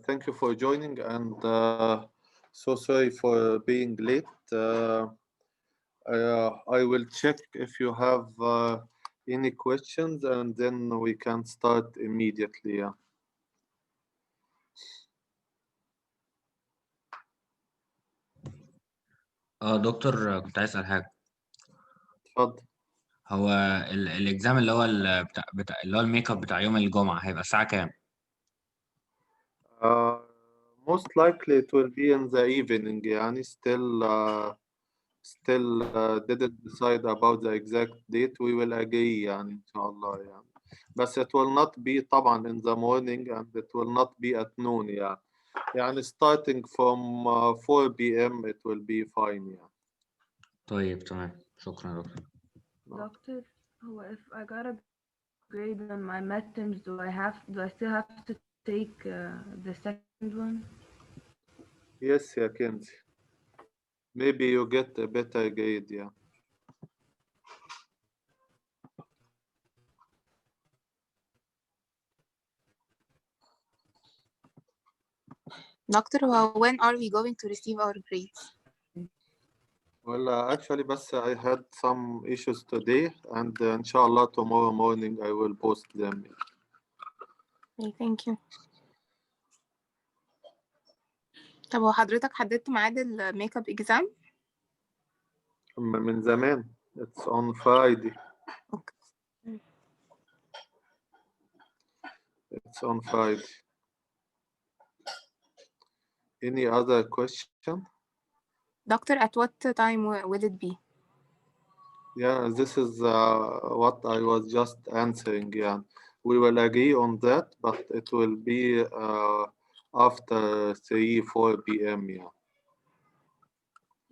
Thank you for joining, and so sorry for being late. I will check if you have any questions, and then we can start immediately. Yeah. دكتور كنت عايز اسال حاجه. اتفضل. هو الاكزام اللي هو اللي هو الميك اب بتاع يوم الجمعه هيبقى الساعه كام؟ Most likely it will be in the evening. يعني still didn't decide about the exact date. We will agree يعني إن شاء الله يعني. بس it will not be طبعا in the morning, and it will not be at noon يعني. يعني starting from 4 p.m. it will be fine يعني. طيب تمام، شكرا يا دكتور. Doctor, if I got a grade on my midterms, do I still have to take the second one? Yes, yeah, Kenzie. Maybe you get a better grade, yeah. Doctor, when are we going to receive our grades? Well, actually, but I had some issues today, and inshallah tomorrow morning I will post them. Okay, thank you. طب هو حضرتك حددت ميعاد الميك اب اكزام؟ من زمان. It's on Friday. Okay. It's on Friday. Any other question? Doctor, at what time will it be? Yeah, this is what I was just answering. Yeah, we will agree on that, but it will be after 3-4 p.m. Yeah.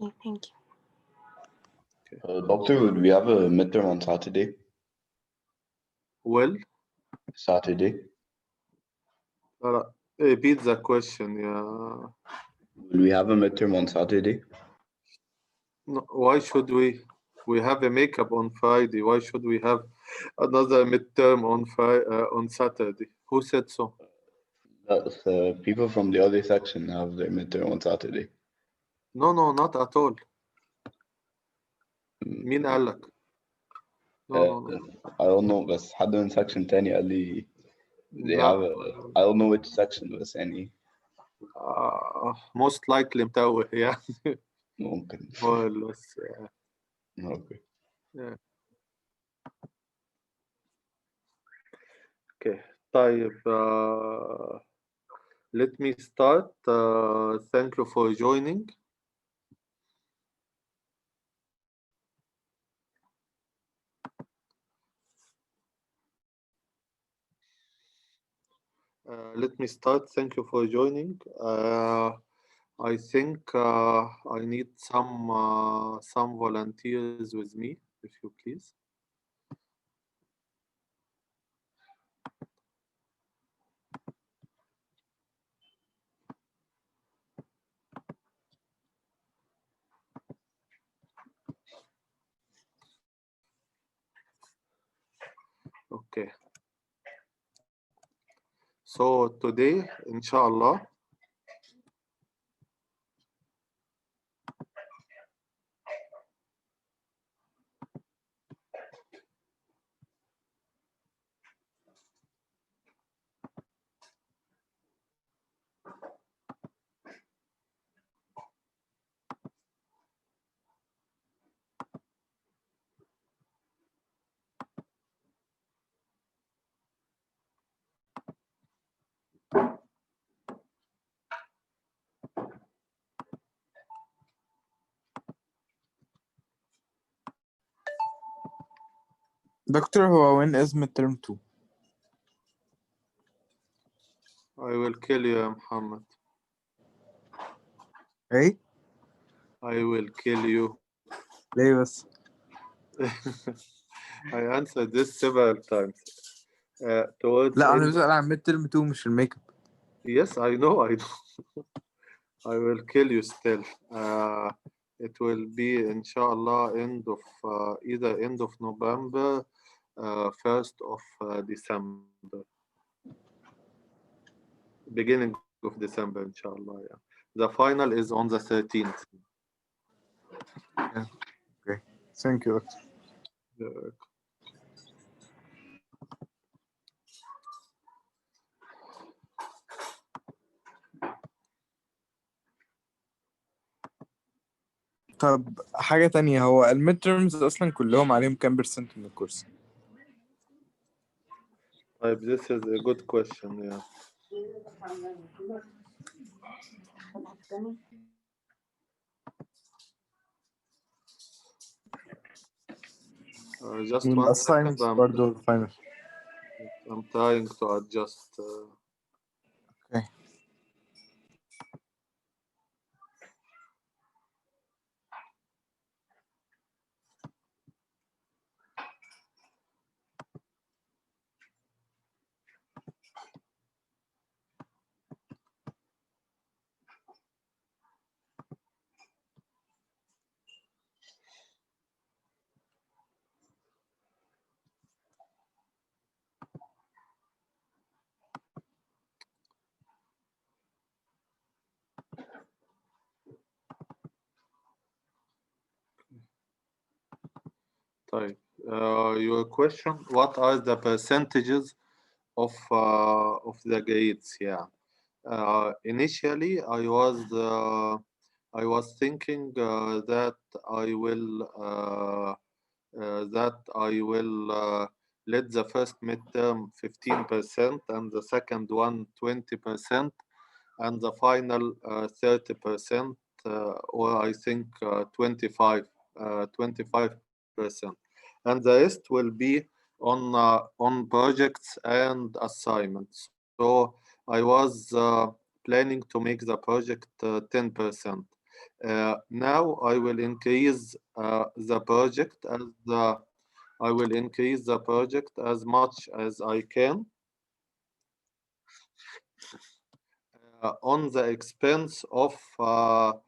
Okay, thank you. Doctor, would we have a midterm on Saturday? Well, Saturday. repeat the question. Yeah. Will we have a midterm on Saturday? No, why should we? We have a makeup on Friday. Why should we have another midterm on Saturday? Who said so? That's, people from the other section have their midterm on Saturday. No, not at all. مين قال لك؟ No. I don't know, بس حد من section تاني قال لي they لا. have I don't know which section بس يعني most likely متوه يعني. ممكن. بس Okay. Yeah. Okay. طيب let me start. Thank you for joining. Let me start. Thank you for joining. I think I need some volunteers with me, if you please. Okay. So today, inshallah, دكتور هو when is midterm 2؟ I will kill you, ya Muhammad. ايه؟ I will kill you. ليه بس؟ I answered this several times. Towards لا انا end. بسأل عن midterm 2 مش الميك اب. Yes, I know. I will kill you still. It will be, inshallah, end of either end of November, 1st of December, beginning of December, inshallah. Yeah. The final is on the 13th. Okay. Thank you, doctor. طب حاجة تانية، هو الميد تيرمز أصلا كلهم عليهم كام % من الكورس؟ Type, this is a good question. Yeah. Just one second. assignments برضه الفاينل. I'm trying to adjust. Okay. Type. Your question: what are the percentages of the grades? Yeah. Initially, I was thinking that I will let the first midterm 15% and the second one 20% and the final 30%, or I think 25%, and the rest will be on projects and assignments. So I was planning to make the project 10%. Now I will increase the project as much as I can on the expense of the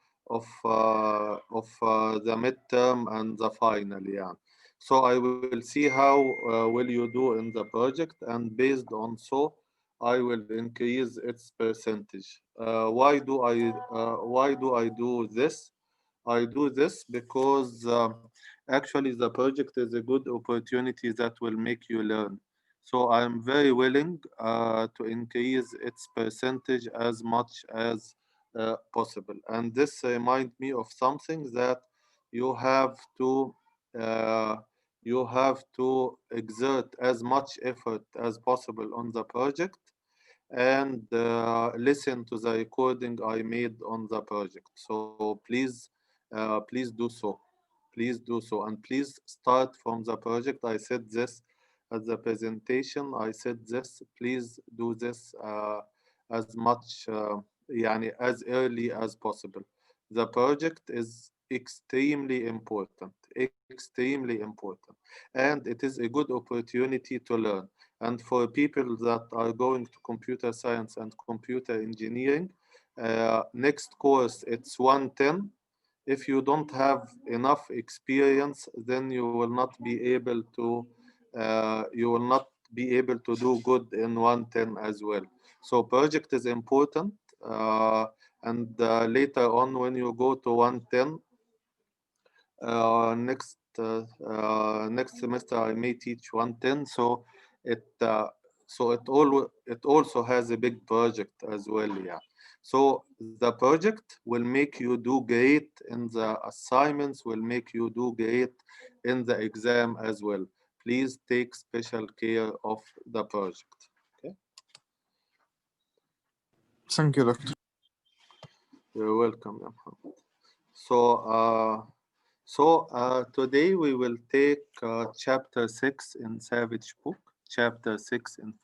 midterm and the final. Yeah. So I will see how will you do in the project, and based on so I will increase its percentage. Why do I do this? I do this because actually the project is a good opportunity that will make you learn. So I'm very willing to increase its percentage as much as possible. And this reminds me of something that you have to exert as much effort as possible on the project, and listen to the recording I made on the project. So please do so. Please do so, and please start from the project. I said this at the presentation. I said this. Please do this as much يعني as early as possible. The project is extremely important, and it is a good opportunity to learn. And for people that are going to computer science and computer engineering, next course it's 110. If you don't have enough experience, then you will not be able to do good in 110 as well. So project is important, and later on when you go to 110, next semester I may teach 110. So it also has a big project as well. Yeah. So the project will make you do great in the assignments, will make you do great in the exam as well. Please take special care of the project. Okay. Thank you, Doctor. You're welcome, ya Muhammad. So today we will take chapter 6 in Savage book. Chapter 6 in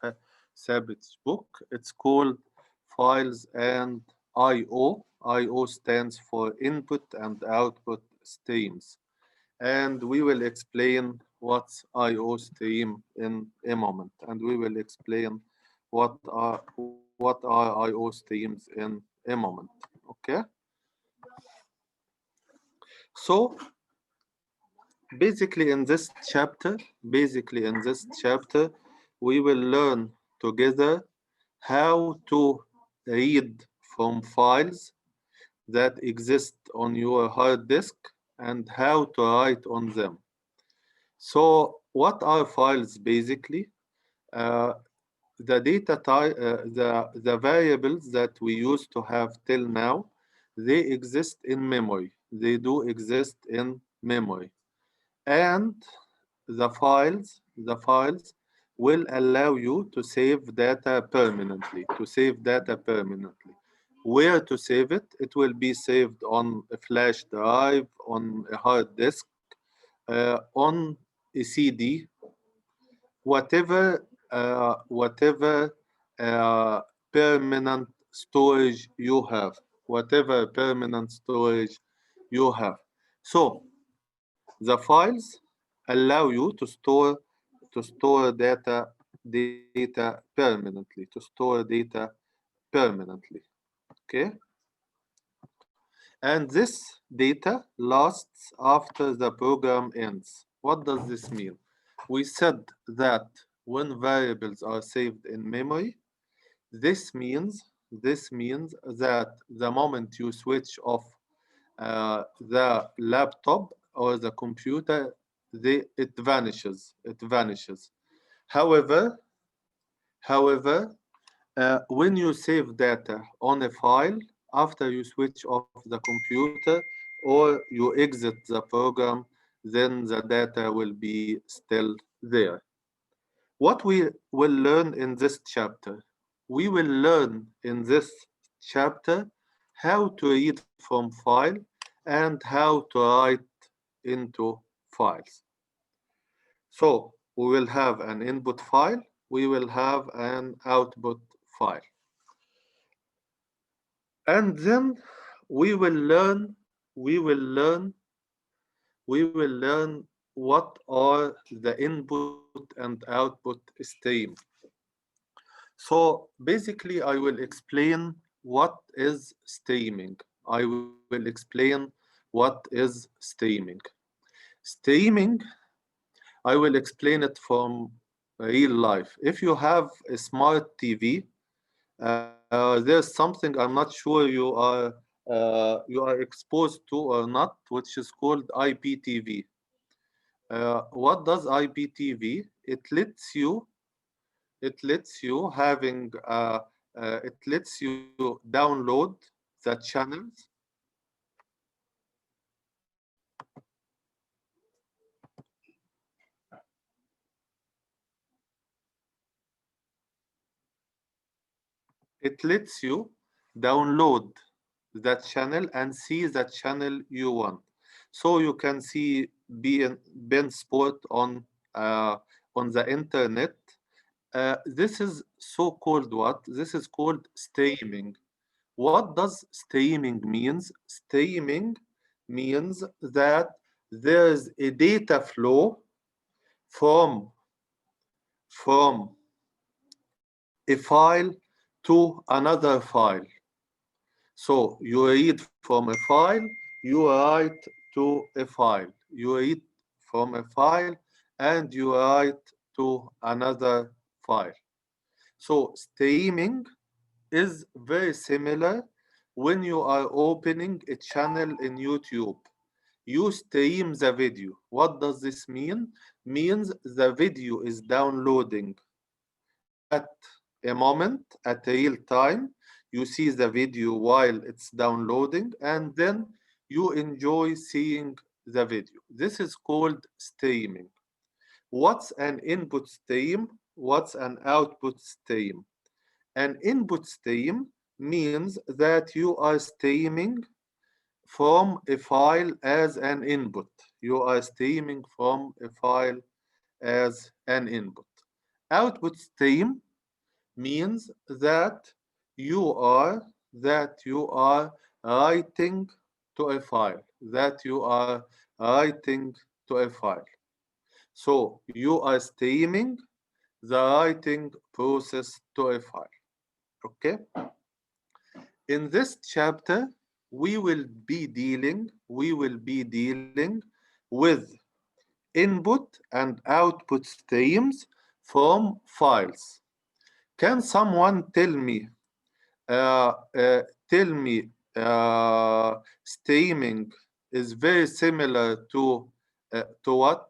Savage book. It's called Files and I/O. I/O stands for input and output streams. And we will explain what's I/O stream in a moment. And we will explain what are I/O streams in a moment. Okay? So basically in this chapter, we will learn together how to read from files that exist on your hard disk and how to write on them. So what are files basically? The data type, the variables that we used to have till now, they exist in memory. They do exist in memory. And the files will allow you to save data permanently, Where to save it? It will be saved on a flash drive, on a hard disk, on a CD, whatever permanent storage you have, So the files allow you to store data permanently, okay? And this data lasts after the program ends. What does this mean? We said that when variables are saved in memory, this means that the moment you switch off the laptop or the computer, it vanishes. However, when you save data on a file, after you switch off the computer or you exit the program, then the data will be still there. What we will learn in this chapter? We will learn in this chapter how to read from file and how to write into files. So we will have an input file, we will have an output file. And then we will learn what are the input and output stream. So basically I will explain what is streaming. Streaming, I will explain it from real life. If you have a smart TV, there's something I'm not sure you are exposed to or not, which is called IPTV. What does IPTV? It lets you download the channels. It lets you download that channel and see the channel you want. So you can see beIN Sport on the internet. This is so-called what? This is called streaming. What does streaming means? Streaming means that there is a data flow from a file to another file. So you read from a file, you write to a file. You read from a file and you write to another file. So streaming is very similar when you are opening a channel in YouTube. You stream the video. What does this mean? Means the video is downloading at a moment, at real time. You see the video while it's downloading, and then you enjoy seeing the video. This is called streaming. What's an input stream? What's an output stream? An input stream means that you are streaming from a file as an input. You are streaming from a file as an input. Output stream means that you are writing to a file, So you are streaming the writing process to a file. Okay? In this chapter, we will be dealing with input and output streams from files. Can someone tell me streaming is very similar to what?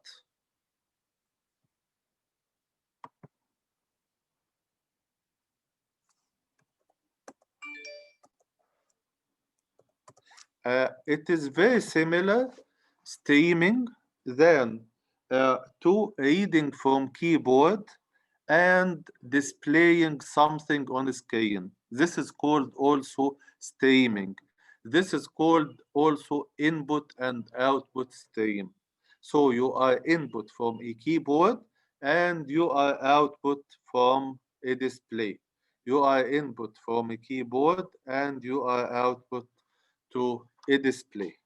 It is very similar streaming than to reading from keyboard and displaying something on the screen. This is called also streaming. This is called also input and output stream. So you are input from a keyboard and you are output from a display. You are input from a keyboard and you are output to a display.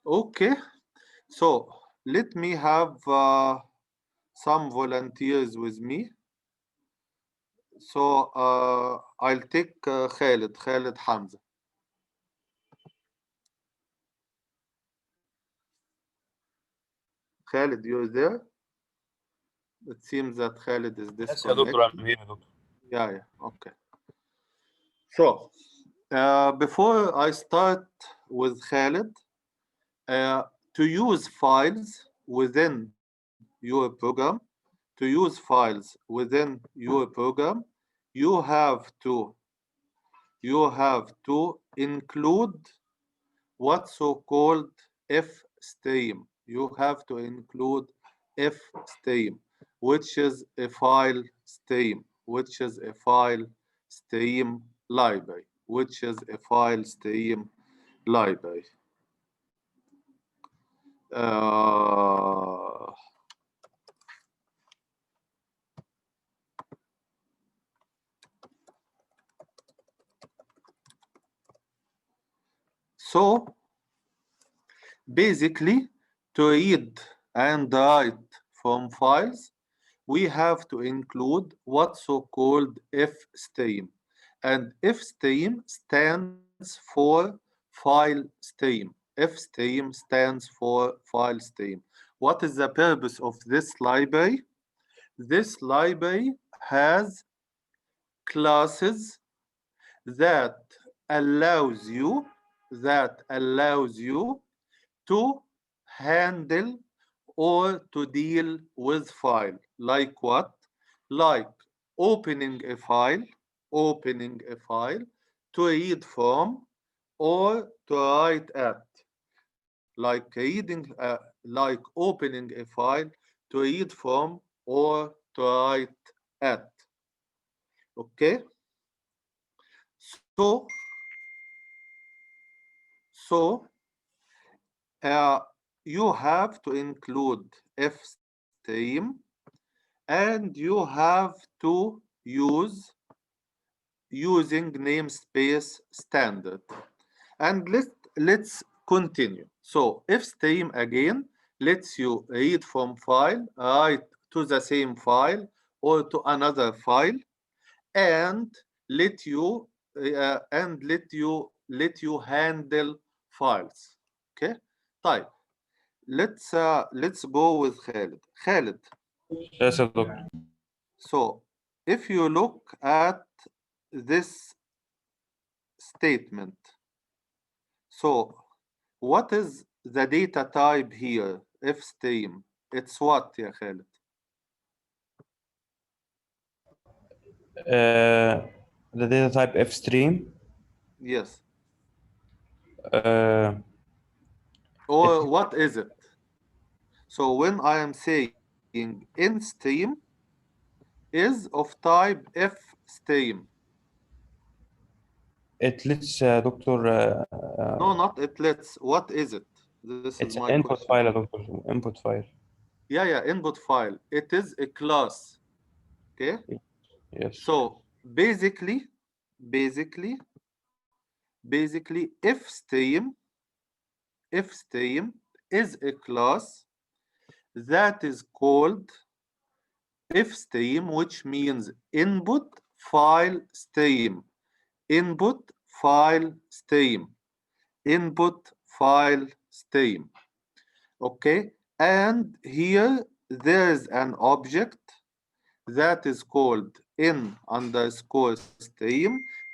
Okay, so let me have some volunteers with me. So I'll take Khalid Hamza. Khalid, you're there? It seems that Khalid is Yes, يا دكتور I'm disconnected. here يا دكتور. Yeah, okay. So before I start with Khalid, to use files within your program, you have to include what's so-called fstream. You have to include fstream, which is a file stream, library, So basically, to read and write from files, we have to include what's so-called fstream. And fstream stands for file stream. Fstream stands for file stream. What is the purpose of this library? This library has classes that allows you to handle or to deal with file. Like what? Like opening a file to read from or to write at. Like opening a file to read from or to write at. Okay? So you have to include fstream and you have to use using namespace standard. And let's continue. So if stream again lets you read from file, write to the same file or to another file, and let you handle files. Okay. طيب. Let's go with Khalid. Khalid. Yes, doctor. So if you look at this statement, so what is the data type here? If stream, it's what, يا Khalid? The data type F stream. Yes. Uh, Or what is it? So when I am saying in stream is of type F stream. it lets doctor. No, not it lets. What is it? This It's is an my input question. file, doctor. Input file. Yeah, input file. It is a class. Okay. Yes. So basically, if stream is a class that is called if stream, which means input file stream, input file stream, input file stream. Okay, and here there is an object that is called in_stream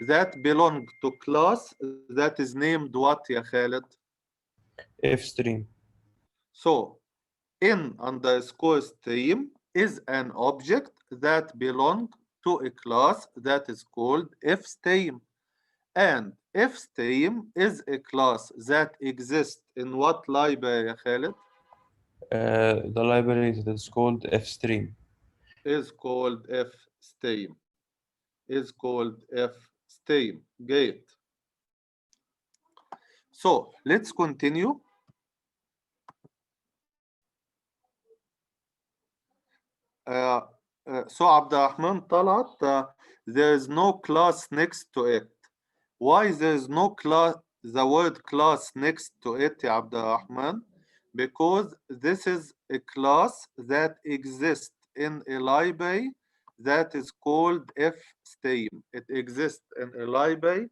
that belong to class that is named what, ya Khalid? F stream. So in_stream is an object that belong to a class that is called fstream. And fstream is a class that exists in what library, ya Khalid? The library that is called F stream. Is called fstream. Is called fstream. Great. So let's continue. So Abdurrahman Talat, there is no class next to it. Why there is no class, the word class next to it, Abdurrahman? Because this is a class that exists in a library that is called fstream. It exists in a library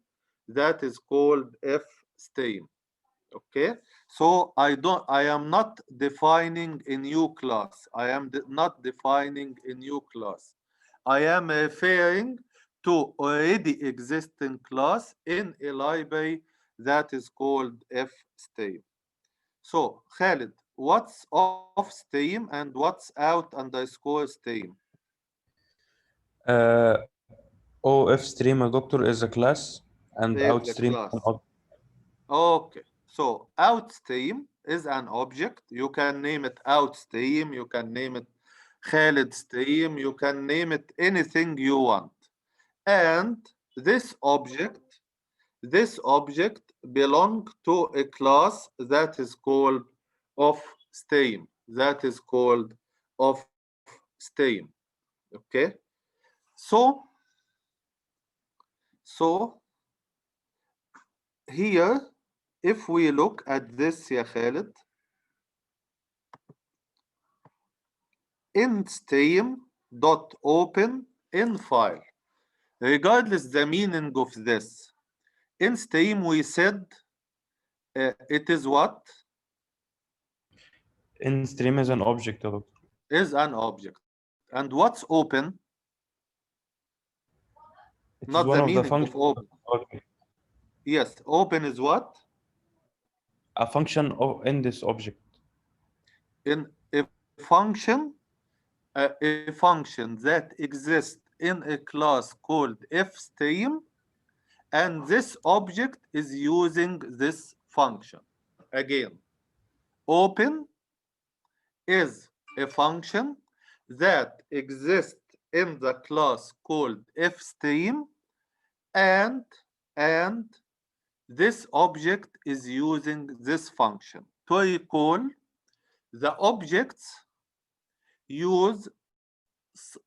that is called fstream. Okay, so I am not defining a new class. I am not defining a new class. I am referring to already existing class in a library that is called fstream. So Khalid, what's off stream and what's out_stream? OF stream, doctor, is a class, and Is out the stream class. an object. Okay, so outstream is an object. You can name it outstream, you can name it Khalid stream, you can name it anything you want. And this object belong to a class that is called ofstream. That is called ofstream. Okay, so here, if we look at this, ya Khalid, instream.open in file. Regardless the meaning of this, in stream we said it is what? In stream is an object, doctor. Is an object. And what's open? It is Not one the of the meaning of functions. open. Okay. Yes, open is what? A function in this object. In a function that exists in a class called fstream, and this object is using this function. Again, open is a function that exists in the class called fstream, and this object is using this function. To recall, the objects use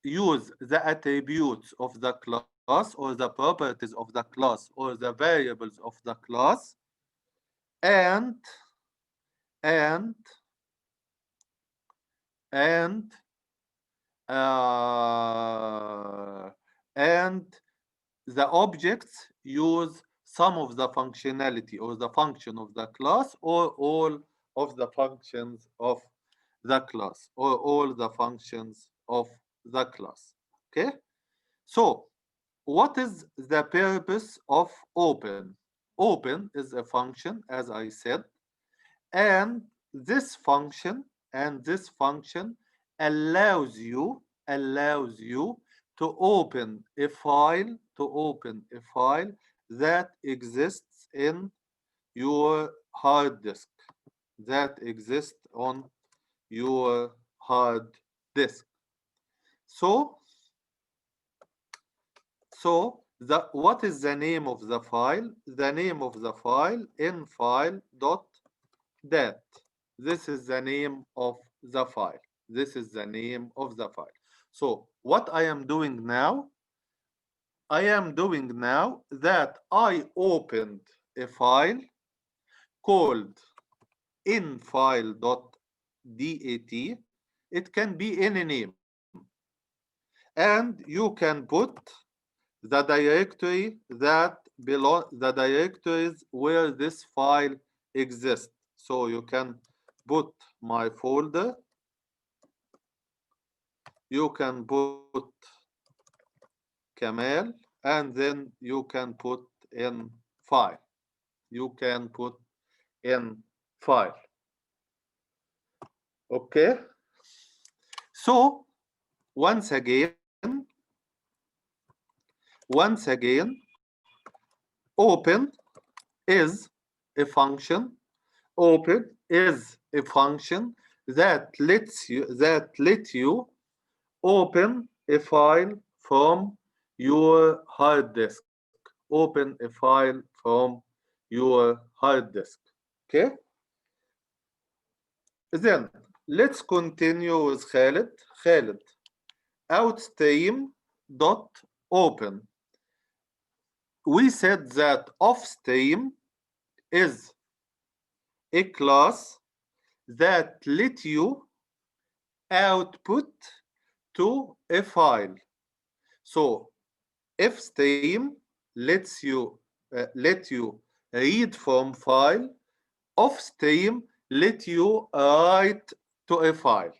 use the attributes of the class or the properties of the class or the variables of the class and and and uh, and the objects use some of the functionality or the function of the class or all of the functions of the class or all the functions of the class. Okay, so what is the purpose of open? Open is a function, as I said, and this function allows you to open a file that exists in your hard disk, that exists on your hard disk. So what is the name of the file? The name of the file infile.dat. This is the name of the file. This is the name of the file. So what I am doing now, that I opened a file called infile.dat. It can be any name. And you can put the directory the directories where this file exists. So you can put my folder, you can put Kamal, and then you can put in file. Okay. So once again, open is a function. Open is a function that lets you open a file from your hard disk. Open a file from your hard disk. Okay. Then let's continue with Khalid. Khalid, outstream.open. We said that offstream is a class that let you output to a file. So fstream lets you read from file. Offstream let you write to a file.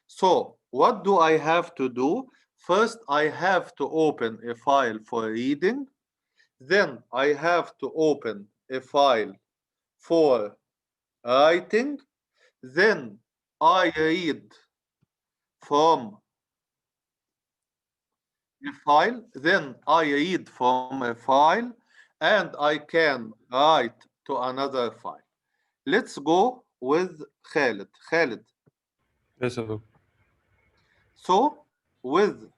So what do I have to do? First, I have to open a file for reading. Then I have to open a file for writing. Then I read from a file. Then I read from a file and I can write to another file. Let's go with Khalid. Khalid. Yes, sir. So with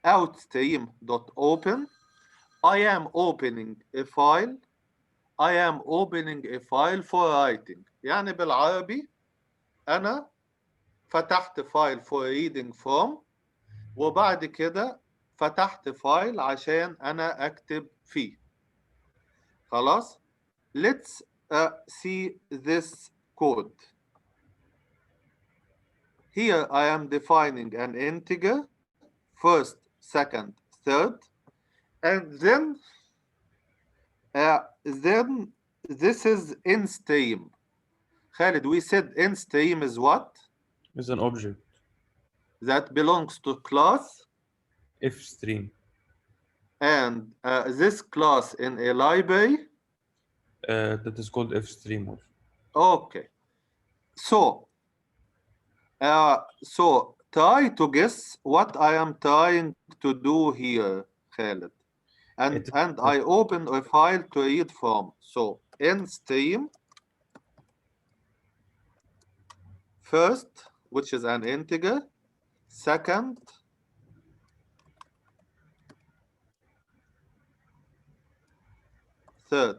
outstream.open, I am opening a file. I am opening a file for writing. يعني بالعربي أنا فتحت فايل for reading from وبعد كده فتحت فايل عشان أنا أكتب فيه. خلاص؟ Let's see this code. Here I am defining an integer, first, second, third, and then this is instream. Khalid, we said instream is what? Is an object. That belongs to class. Fstream. And this class in a library. That is called Fstream also. Okay. So try to guess what I am trying to do here, Khalid. And I open a file to read from. So instream first, which is an integer. Second, third.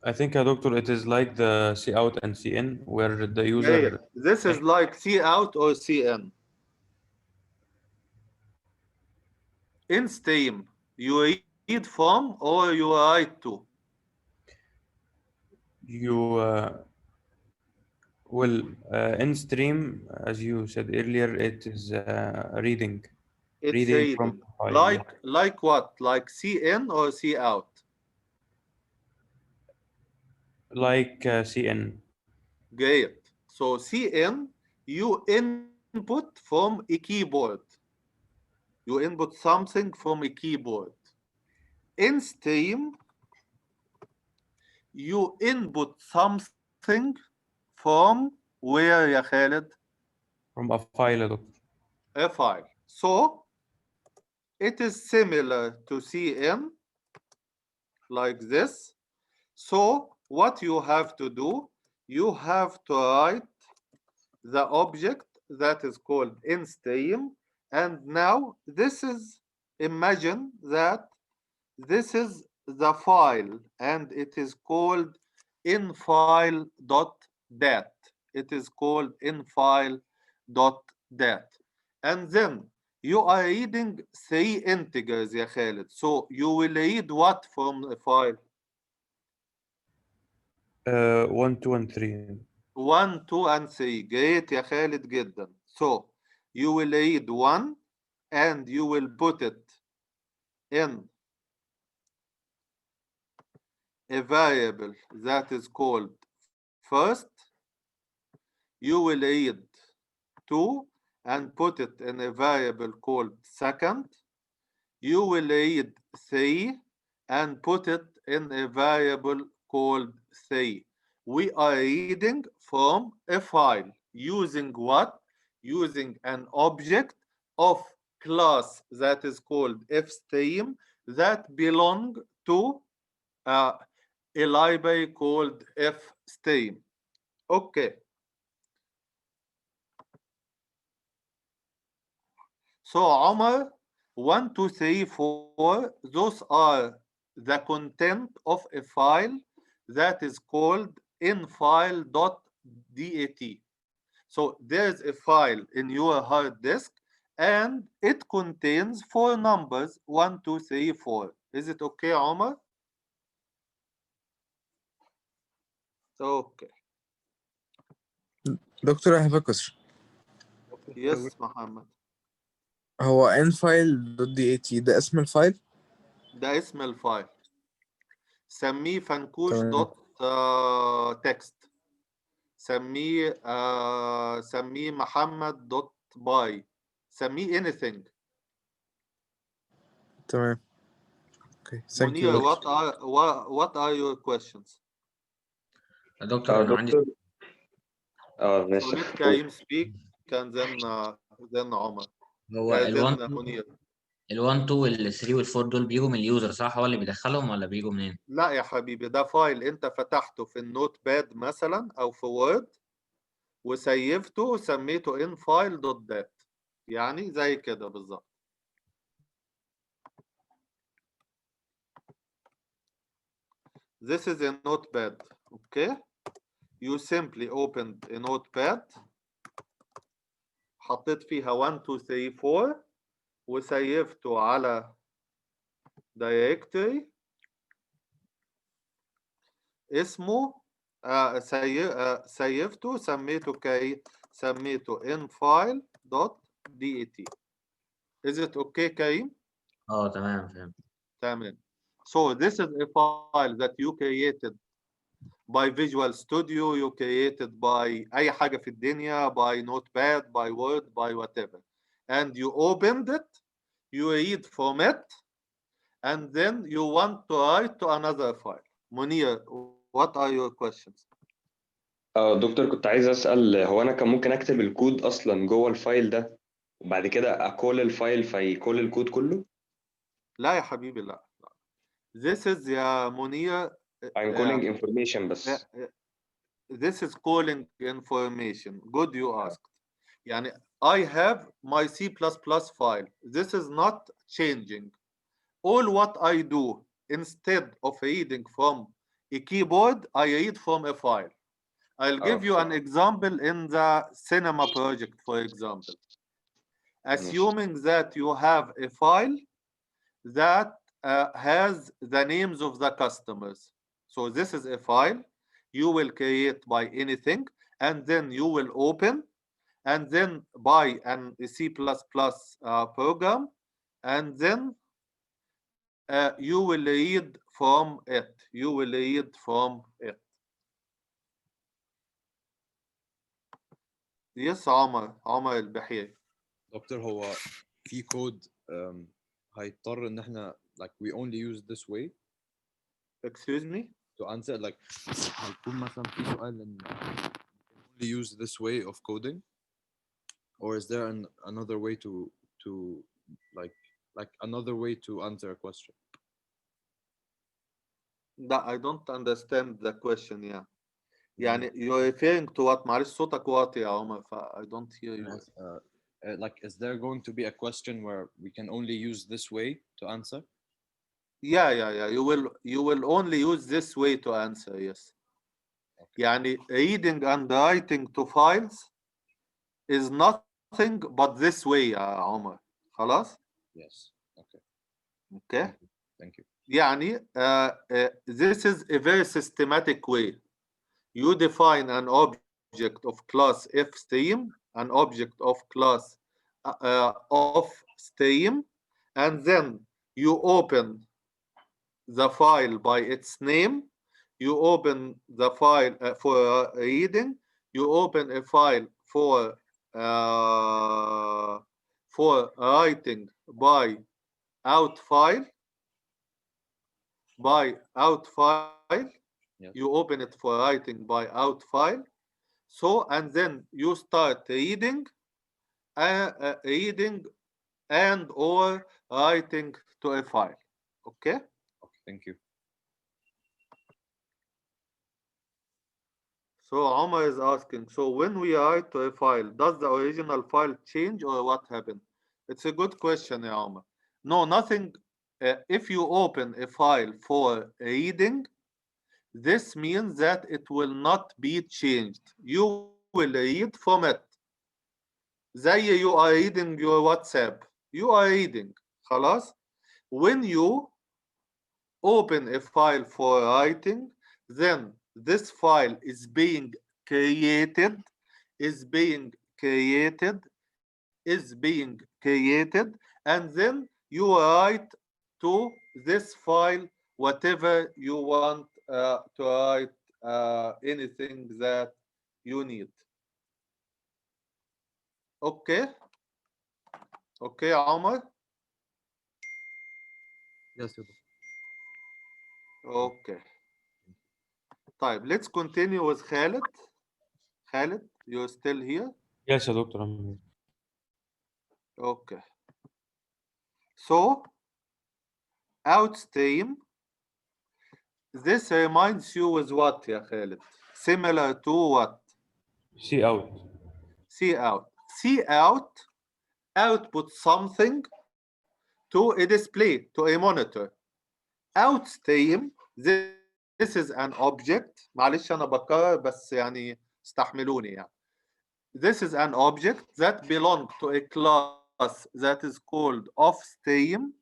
I think, Doctor, it is like the C out and C in, where the Yeah, user. this is like C out or C in. In stream, you read from or you write to? You well, in stream, as you said earlier, it is reading. It's Reading from reading. the file, yeah. Like what? Like C in or C out? Like CN. Great. So CN, you input from a keyboard. You input something from a keyboard. In stream, you input something from where, ya Khalid? From a file, Doctor. A file. So it is similar to CN, like this. So what you have to do, you have to write the object that is called in stream. And now this is, imagine that this is the file and it is called infile.dat. It is called infile.dat. And then you are reading 3 integers, ya Khalid. So you will read what from the file? 1, 2, and 3. 1, 2, and 3. Great, ya Khalid, جدا. So you will read 1 and you will put it in a variable that is called first. You will read 2 and put it in a variable called second. You will read 3 and put it in a variable called 3. We are reading from a file using what? Using an object of class that is called fstream that belong to a library called fstream. Okay. So Omar, 1, 2, 3, 4, those are the content of a file that is called infile.dat. So there's a file in your hard disk and it contains 4 numbers, 1, 2, 3, 4. Is it okay, Omar? Okay. Doctor, I have a question. Yes, Muhammad. هو infile.dat ده اسم الفايل؟ ده اسم الفايل. سميه فنكوش تمام. دوت تكست. سميه سميه محمد دوت باي. سميه anything. تمام. Okay. Thank you. Munir, Doctor. what are your questions? دكتور انا عندي So ماشي. let Karim speak and then Omar. هو Then ال1 Munir. ال1 2 وال3 وال4 دول بيجوا من اليوزر صح؟ هو اللي بيدخلهم ولا بيجوا منين؟ لا يا حبيبي، ده فايل انت فتحته في النوت باد مثلا او في وورد وسيفته وسميته infile.dat، يعني زي كده بالظبط. This is a notepad. Okay, you simply opened a notepad، حطيت فيها 1 2 3 4 وسيفته على directory اسمه سيفته سميته infile.dat. Is it okay, Karim? تمام فهمت. تمام. So this is a file that you created by Visual Studio, you created by أي حاجة في الدنيا, by Notepad, by Word, by whatever. And you opened it, you read from it, and then you want to write to another file. Munir, what are your questions? دكتور كنت عايز أسأل، هو أنا كان ممكن أكتب الكود أصلا جوه الفايل ده وبعد كده أكول الفايل فيكول الكود كله؟ لا يا حبيبي، لا. This is يا منير. I'm calling information بس. This is calling information. Good you asked. يعني I have my C++ file. This is not changing. All what I do instead of reading from a keyboard, I read from a file. I'll give you an example in the cinema project, for example. Assuming that you have a file that has the names of the customers. So this is a file you will create by anything, and then you will open, and then by an C++ program, and then you will read from it. You will read from it. Yes, عمر البحيري. دكتور هو في كود هيضطر ان احنا like we only use this way Excuse me? to answer like هيكون مثلا في سؤال ان only use this way of coding or is there another way to like another way to answer a question? I don't understand the question. Yeah. يعني you're referring to what? معلش صوتك واطي يا عمر, I don't hear you. Like, is there going to be a question where we can only use this way to answer? Yeah. You will only use this way to answer. Yes. Okay. يعني reading and writing to files is nothing but this way يا عمر. خلاص? Yes. Okay. Okay. Thank you. يعني this is a very systematic way. You define an object of class fstream, an object of class of stream, and then you open the file by its name. You open the file for reading. You open a file for writing by out file. Yes. You open it for writing by out file. So, and then you start reading and or writing to a file. Okay? Okay, thank you. So Omar is asking, so when we write to a file, does the original file change or what happened? It's a good question, Omar. No, nothing. If you open a file for reading, this means that it will not be changed. You will read from it. زي you are reading your WhatsApp. You are reading. خلاص? When you open a file for writing, then this file is being created, and then you write to this file whatever you want to write, anything that you need. Okay? Okay, Omar? Yes, sir. Okay. طيب, let's continue with Khaled. Khaled, you're still here? Yes, يا دكتور I'm here. Okay. So, outstream, this reminds you with what, ya Khaled? Similar to what? See out. See out. See out output something to a display, to a monitor. Outstream, this is an object. معلش أنا بكرر بس يعني استحملوني يعني. This is an object that belongs to a class that is called offstream,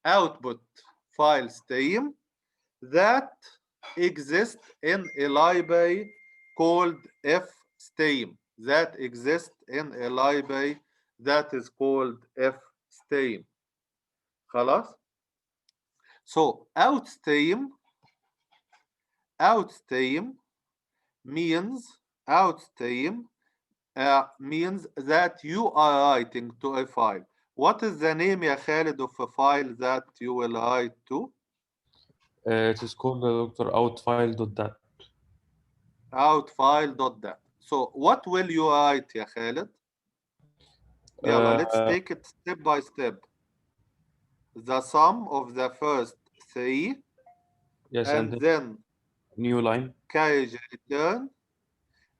output file stream, that exists in a library called fstream. That exists in a library that is called fstream. خلاص? So outstream means means that you are writing to a file. What is the name, ya Khalid, of a file that you will write to? It is called Dr. outfile.dat. Outfile.dat. So what will you write, ya Khalid? Yeah, let's take it step by step. The sum of the first three, Yes, and then new line. carriage return,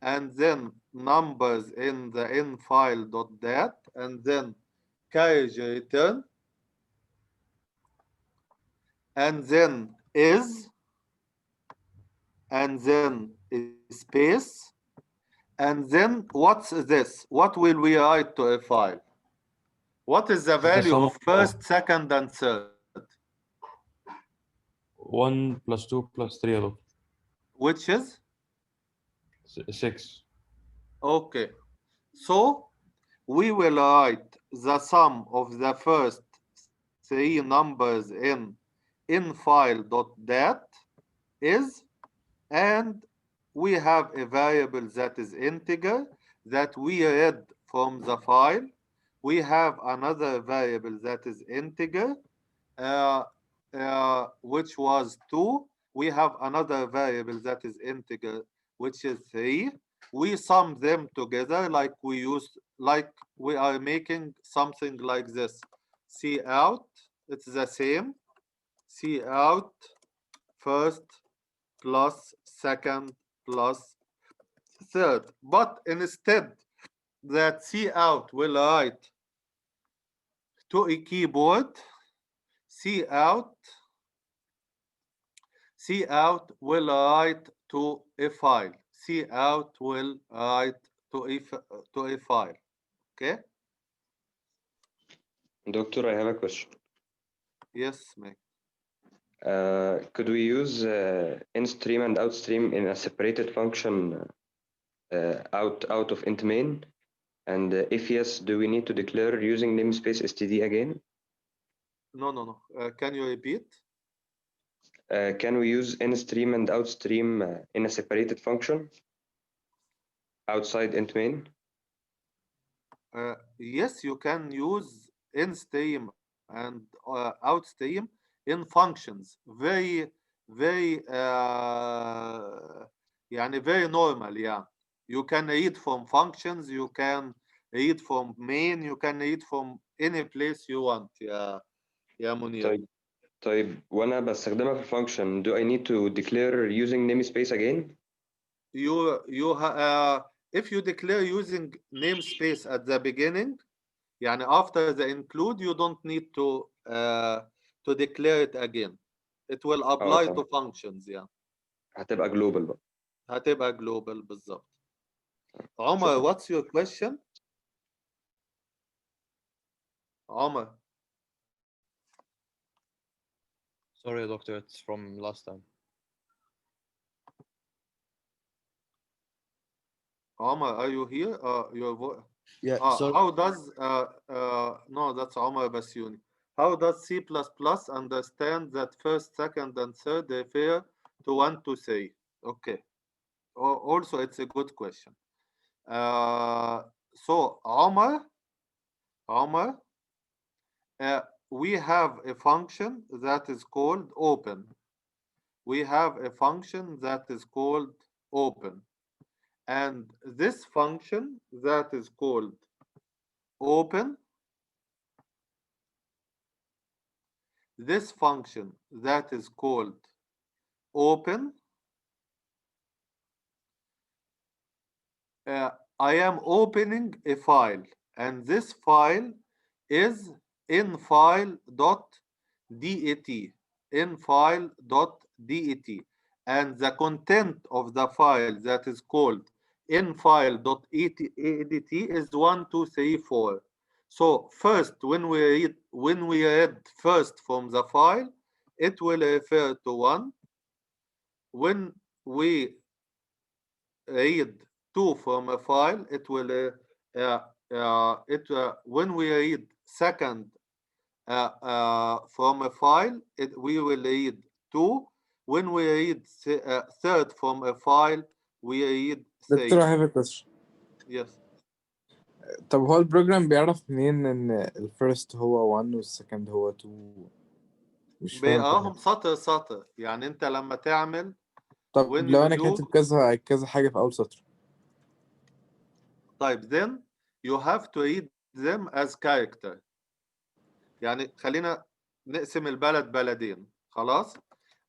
and then numbers in the infile.dat, and then carriage return, and then is, and then a space, and then what's this? What will we write to a file? What is the value sum of of first, second, and third? 1 plus 2 plus 3 يا دكتور. Which is? 6. Okay. So we will write the sum of the first 3 numbers in file.dat is, and we have a variable that is integer that we read from the file. We have another variable that is integer, which was 2. We have another variable that is integer, which is 3. We sum them together like we are making something like this. Cout, it's the same. Cout first plus second plus third. But instead that cout will write to a keyboard, cout will write to a file. Cout will write to a file. Okay? Doctor, I have a question. Yes, mate. Could we use in-stream and out-stream in a separated function out of int main? And if yes, do we need to declare using namespace std again? No. Can you repeat? Can we use in-stream and out-stream in a separated function outside int main? Yes, you can use in-stream and out-stream in functions. Very normal, yeah. You can read from functions, you can read from main, you can read from any place you want, يا منير. طيب وانا بستخدمها في function, do I need to declare using namespace again? If you declare using namespace at the beginning, يعني after the include, you don't need to declare it again. It will apply to functions, yeah. هتبقى global بقى. هتبقى global بالظبط. عمر, what's your question? عمر. Sorry, doctor, it's from last time. Omar, are you here? Your voice. Yeah, sorry. How does no, that's Omar Basyuni. How does C++ understand that first, second, and third refer to 1, 2, 3? Okay. Also, it's a good question. So Omar, we have a function that is called open. We have a function that is called open. And this function that is called open, this function that is called open, I am opening a file, and this file is infile.dat, infile.dat, and the content of the file that is called infile.dat is 1, 2, 3, 4. So first, when we read first from the file, it will refer to 1. When we read 2 from a file, it will when we read second from a file, we will read 2. When we read third from a file, we read 3. دكتور, I have a question. Yes. طب هو البروجرام بيعرف منين ان الفيرست هو 1 والسكند هو 2؟ مش فاهم. بيقراهم سطر سطر، يعني انت لما تعمل طب لو انا كاتب كذا حاجه في اول سطر. طيب then you have to read them as character. يعني خلينا نقسم البلد بلدين. خلاص.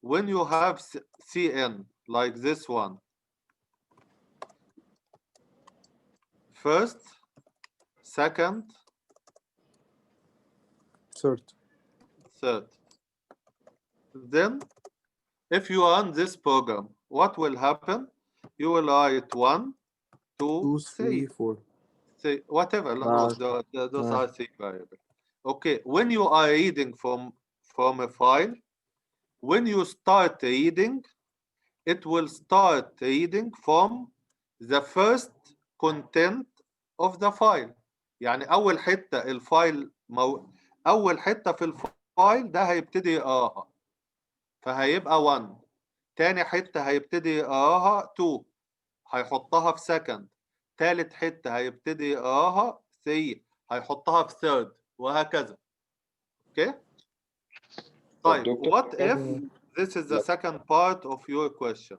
When you have CN like this one, first, second, third. Then if you run this program what will happen? You will write 1, 2, 2, 3, 3, 4. whatever. No, those Ah. are 3 variables. Okay, when you are reading from a file, when you start reading, it will start reading from the first content of the file. يعني أول حتة الفايل أول حتة في الفايل ده هيبتدي يقراها، فهيبقى 1. تاني حتة هيبتدي يقراها 2، هيحطها في second. تالت حتة هيبتدي يقراها 3، هيحطها في third، وهكذا. اوكي؟ طيب دكتور what if this is the second part of your question.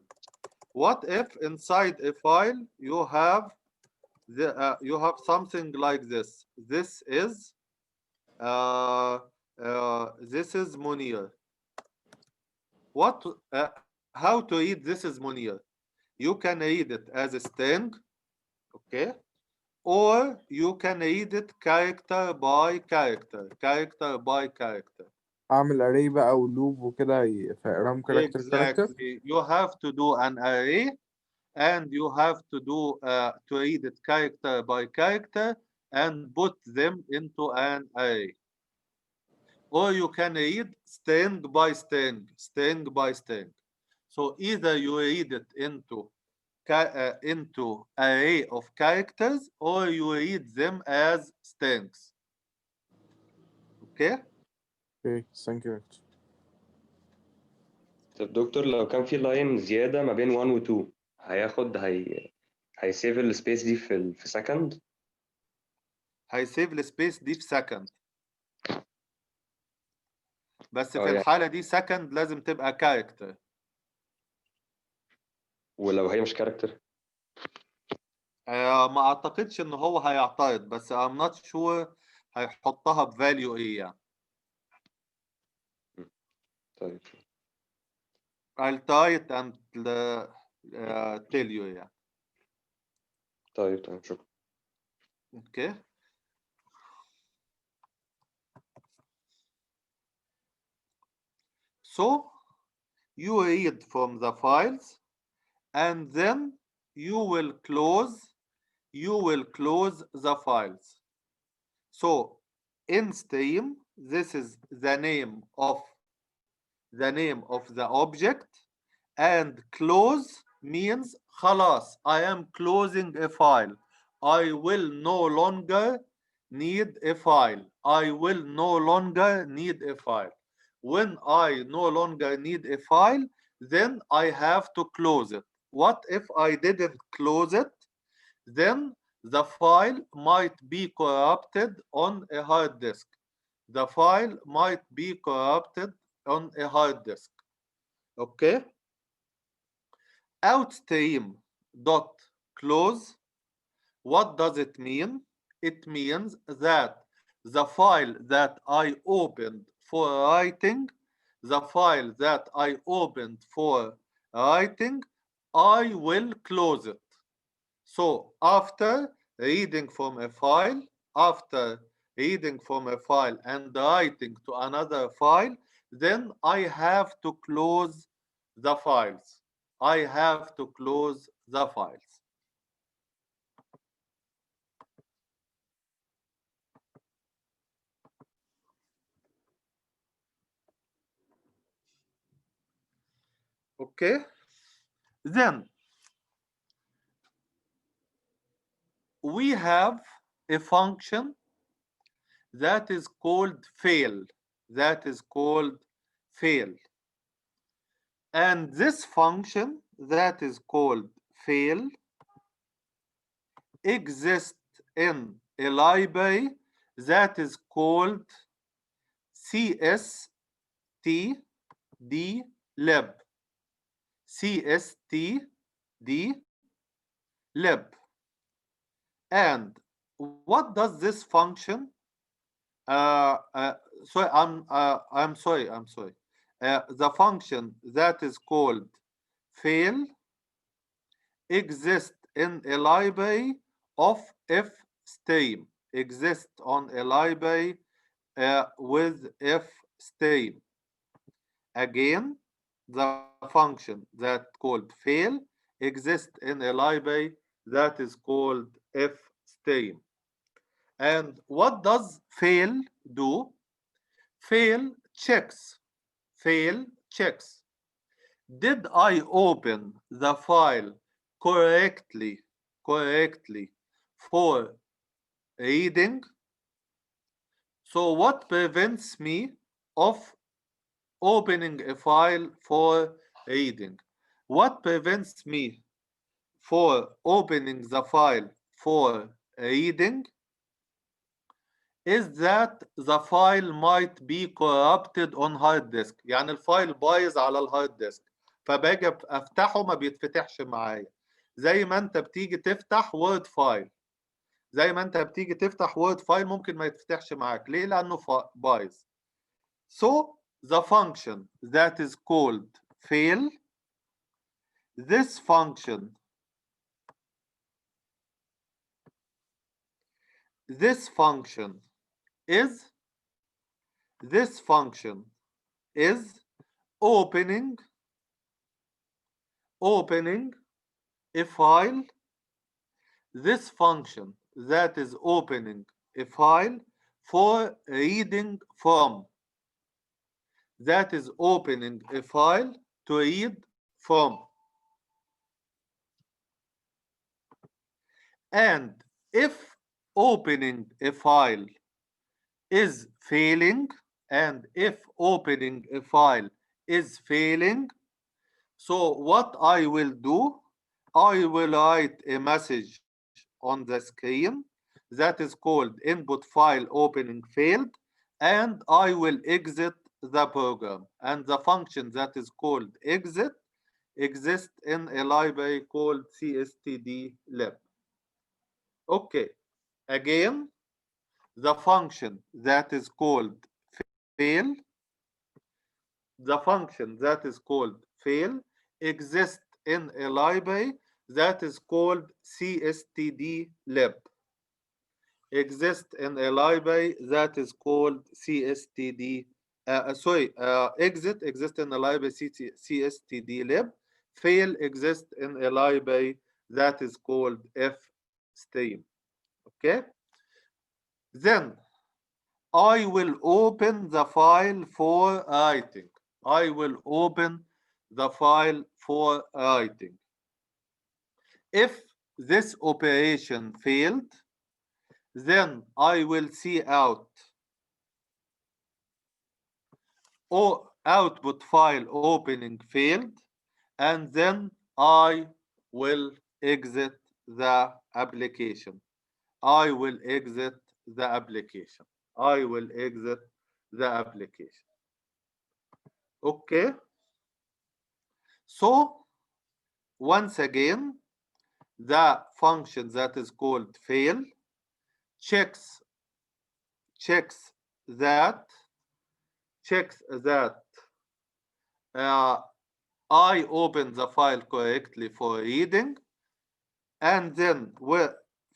What if inside a file you have something like this? This is Munir. What how to read this is Munir? You can read it as a string, okay? Or you can read it character by character, character by character. اعمل array بقى ولوب وكده فاقراهم character character. Exactly. You have to do an array and you have to do to read it character by character and put them into an array. Or you can read string by string, string by string. So either you read it into array of characters or you read them as strings. Okay? Okay, thank you. طب دكتور لو كان في لاين زيادة ما بين 1 و 2 هيسيف السبيس دي في سكند؟ هيسيف السبيس دي في سكند، بس في يعني الحالة دي سكند لازم تبقى كاركتر. ولو هي مش كاركتر؟ ما اعتقدش ان هو هيعترض، بس I'm not sure هيحطها بفاليو ايه يعني. طيب I'll try it and tell you يعني. طيب شكرا. Okay. So you read from the files and then you will close the files. So in stream, this is the name of the object, and close means خلاص I am closing a file. I will no longer need a file. I will no longer need a file. When I no longer need a file, then I have to close it. What if I didn't close it? Then the file might be corrupted on a hard disk. The file might be corrupted on a hard disk. Okay? Outstream dot close. What does it mean? It means that the file that I opened for writing, I will close it. So after reading from a file and writing to another file, then I have to close the files. Okay? Then we have a function that is called fail. And this function that is called fail exists in a library that is called cstdlib. And what does this function? I'm sorry. The function that is called fail exists in a library of fstream. Exists on a library with fstream. Again, the function that called fail exists in a library that is called fstem. And what does fail do? Fail checks. Fail checks. Did I open the file correctly for reading? So what prevents me of opening a file for reading? What prevents me for opening the file for reading is that the file might be corrupted on hard disk. يعني الفايل بايظ على الهارد ديسك، فباجي افتحه ما بيتفتحش معايا. زي ما انت بتيجي تفتح وورد فايل، ممكن ما يتفتحش معاك. ليه؟ لانه بايظ. So the function that is called fail, this function is opening a file. This function that is opening a file for reading from. That is opening a file to read from. And if opening a file is failing, so what I will do, I will write a message on the screen that is called input file opening failed, and I will exit the program. And the function that is called exit exists in a library called cstdlib. Okay, again, the function that is called fail, exists in a library that is called cstdlib. Exist in a library that is called exit exists in a library cstdlib. Fail exists in a library that is called fstem. Okay, then I will open the file for writing. If this operation failed, then I will see out output file opening failed, and then I will exit the application. Okay, so once again, the function that is called fail checks that I open the file correctly for reading, and then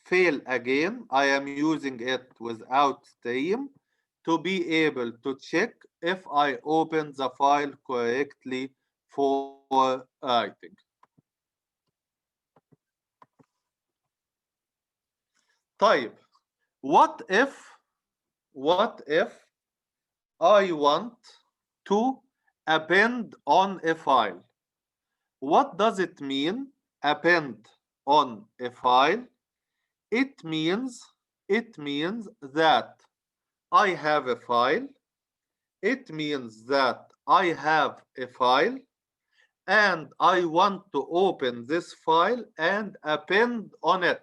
fail again. I am using it without stream to be able to check if I open the file correctly for writing. طيب, what if I want to append on a file? What does it mean, append on a file? It means that I have a file. And I want to open this file and append on it.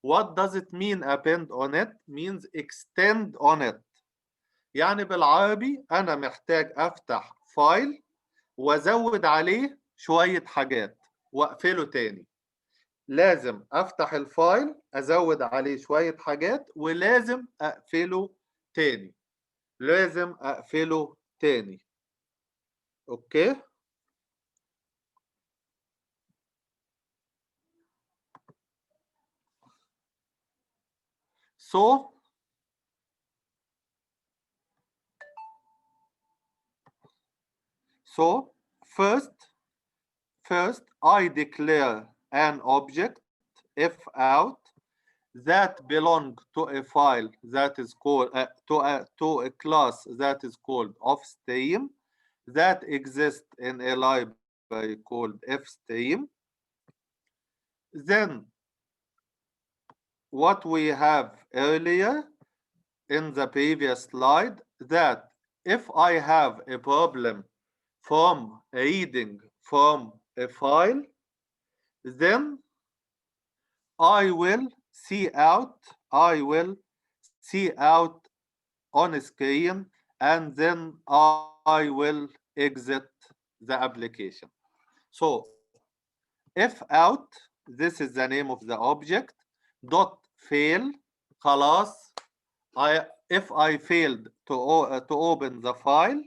What does it mean append on it? Means extend on it. يعني بالعربي أنا محتاج أفتح فايل وأزود عليه شوية حاجات وأقفله تاني. لازم أفتح الفايل أزود عليه شوية حاجات ولازم أقفله تاني. أوكي؟ So first I declare an object f out that belong to a file that is called to a class that is called offstream that exists in a library called fstream. Then what we have earlier in the previous slide, that if I have a problem from reading from a file, then I will see out on a screen, and then I will exit the application. So if out, this is the name of the object, dot fail, خلاص, if I failed to open the file,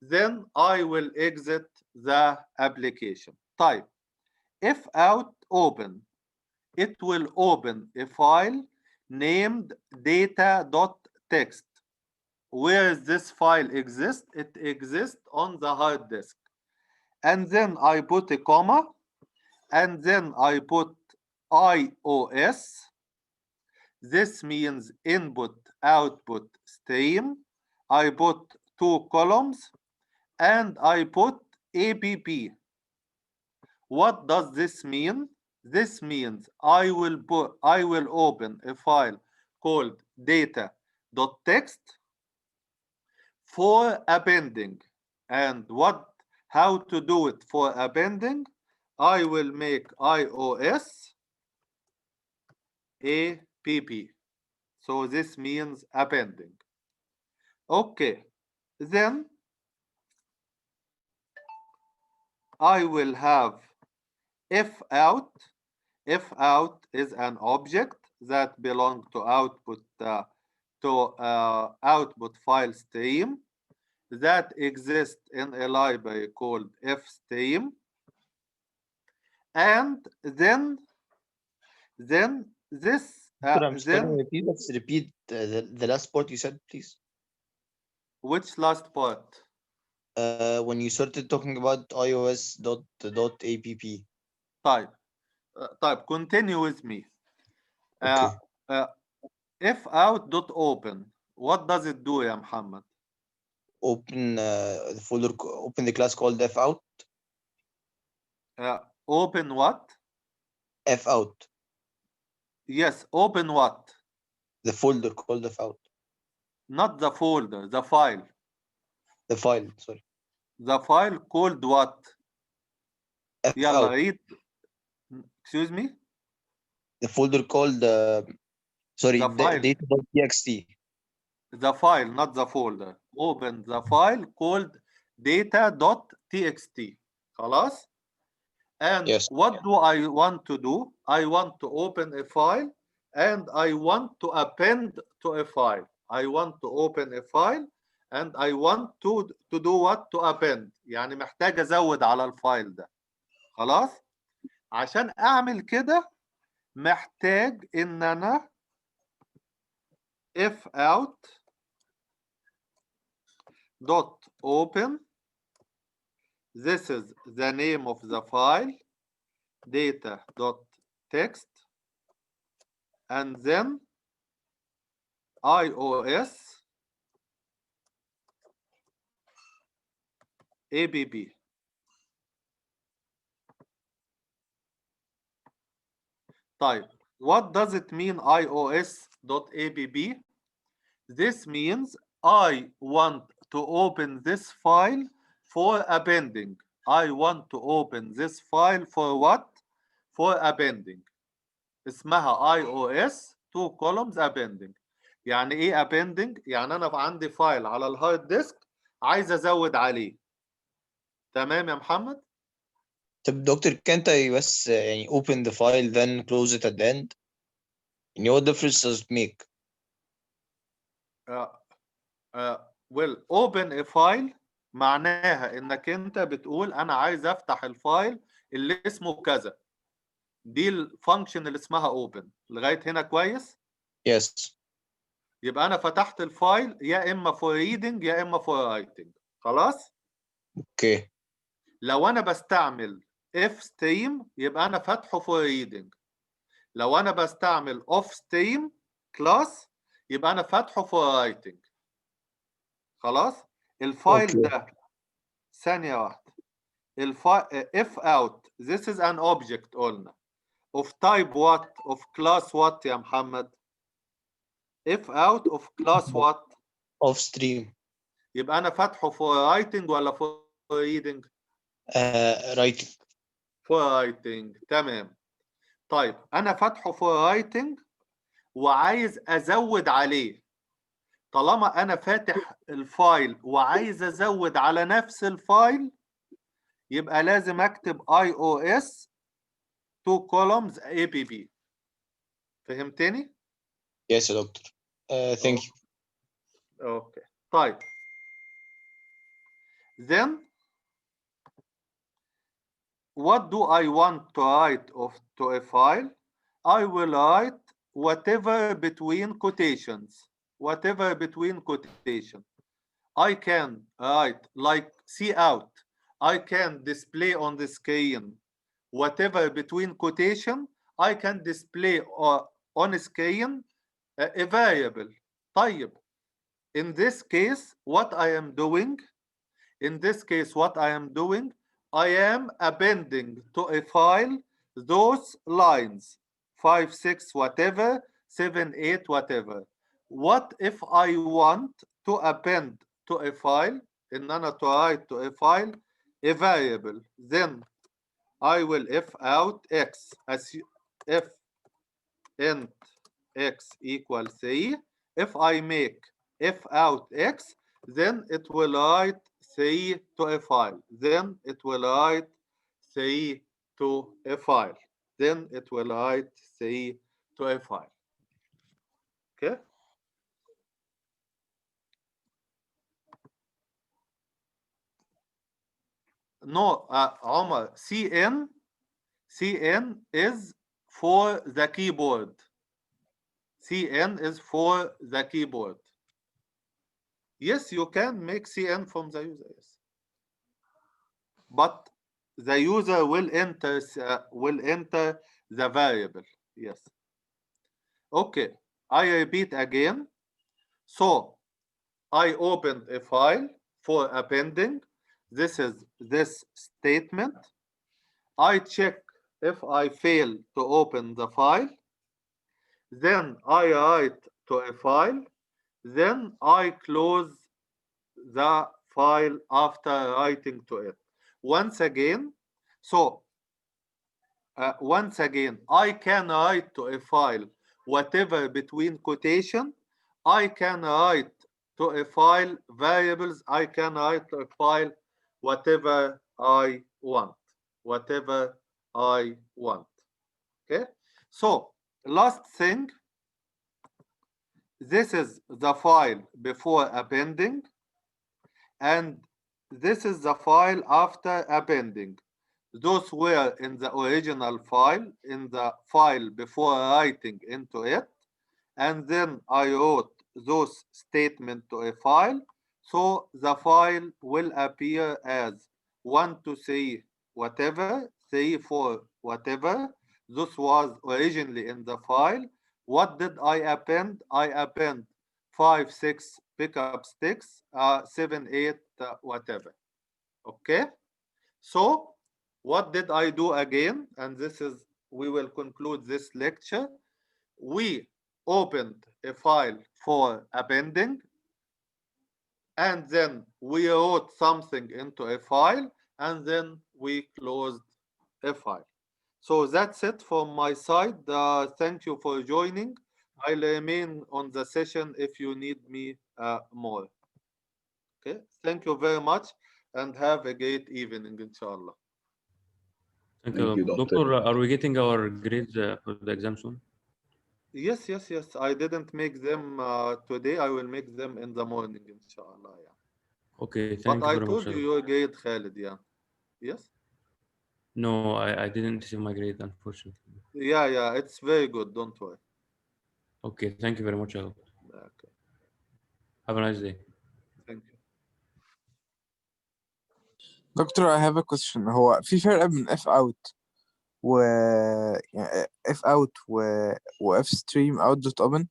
then I will exit the application. Type if out open, it will open a file named data.txt. Where this file exists? It exists on the hard disk. And then I put a comma, and then I put iOS. This means input output stream. I put 2 columns, and I put app. What does this mean? This means I will open a file called data.txt for appending. And how to do it for appending? I will make iOS app. So this means appending. Okay, then I will have if out. If out is an object that belongs to output file stream that exists in a library called fstream. And then this I'm sorry, repeat the last part you said, please. Which last part? When you started talking about iOS.app. Type, continue with me. Okay. If out.open, what does it do, ya Muhammad? Open the folder, open the class called fout. Open what? Fout. Yes, open what? The folder called fout. Not the folder, the file. The file, sorry. The file called what? Yalla, fout. read. Excuse me? The folder called sorry, the file. data.txt. The file, not the folder. Open the file called data.txt. خلاص? And yes. What do I want to do? I want to open a file, and I want to append to a file. I want to open a file, and I want to do what? To append. يعني محتاج أزود على الفايل ده. خلاص؟ عشان أعمل كده محتاج إن أنا if out dot open, this is the name of the file, data.txt, and then iOS app. Type. What does it mean iOS.app? This means I want to open this file for appending. I want to open this file for what? For appending. اسمها iOS 2 columns appending. يعني ايه appending؟ يعني انا عندي فايل على الهارد ديسك عايز ازود عليه. تمام يا محمد؟ طب دكتور can't I بس يعني open the file then close it at the end? يعني what difference does it make? well, open a file معناها انك انت بتقول انا عايز افتح الفايل اللي اسمه كذا. دي الفانكشن اللي اسمها open. لغايه هنا كويس؟ Yes. يبقى انا فتحت الفايل يا اما for reading يا اما for writing. خلاص؟ Okay. لو أنا بستعمل if stream يبقى أنا فاتحه for reading. لو أنا بستعمل off stream class يبقى أنا فاتحه for writing. خلاص؟ الفايل Okay. ده ثانية واحدة. if out this is an object قلنا of type what of class what يا محمد؟ if out of class what؟ Off stream. يبقى أنا فاتحه for writing ولا for reading؟ Writing. for writing. تمام. طيب أنا فاتحه for writing وعايز أزود عليه. طالما أنا فاتح الفايل وعايز أزود على نفس الفايل يبقى لازم أكتب iOS 2 columns app. فهمتني؟ Yes يا دكتور. Thank you. أوكي. طيب. Then what do I want to write to a file? I will write whatever between quotations. Whatever between quotation. I can write like see out. I can display on the screen whatever between quotation. I can display on screen a variable. طيب. In this case, what I am doing? In this case, what I am doing? I am appending to a file those lines 5, 6, whatever, 7, 8, whatever. What if I want to append to a file, in أنا to write to a file, a variable? Then I will if out x, as if int x equals 3. If I make if out x, then it will write 3 to a file. Then it will write 3 to a file. Then it will write 3 to a file. Okay? No, Omar, CN is for the keyboard. CN is for the keyboard. Yes, you can make CN from the user, yes. But the user will enter the variable, yes. Okay, I repeat again. So I opened a file for appending. This is this statement. I check if I fail to open the file. Then I write to a file. Then I close the file after writing to it. Once again, I can write to a file whatever between quotation. I can write to a file variables. I can write to a file whatever I want. Whatever I want. Okay? So, last thing, this is the file before appending, and this is the file after appending. Those were in the original file, in the file before writing into it, and then I wrote those statements to a file, so the file will appear as 1 to 3 whatever, 3, 4 whatever. This was originally in the file. What did I append? I append 5, 6 pickup sticks, 7, 8 whatever. Okay, so what did I do again? And this is, we will conclude this lecture. We opened a file for appending, and then we wrote something into a file, and then we closed a file. So that's it from my side. Thank you for joining. I'll remain on the session if you need me more. Okay, thank you very much and have a great evening, inshallah. Thank Thank you, you, Doctor. Doctor. Are we getting our grades for the exam soon? Yes, yes, yes. I didn't make them today. I will make them in the morning, inshallah. Yeah. Okay, But thank you I very told much. you your grade, Khalid. Yeah. Yes. No, I didn't receive my grade, unfortunately. Yeah, yeah. It's very good. Don't worry. Okay, thank you very much. Okay. Have a nice day. Thank you. دكتور I have a question. هو في فرق بين if out و يعني if out و if stream out dot open؟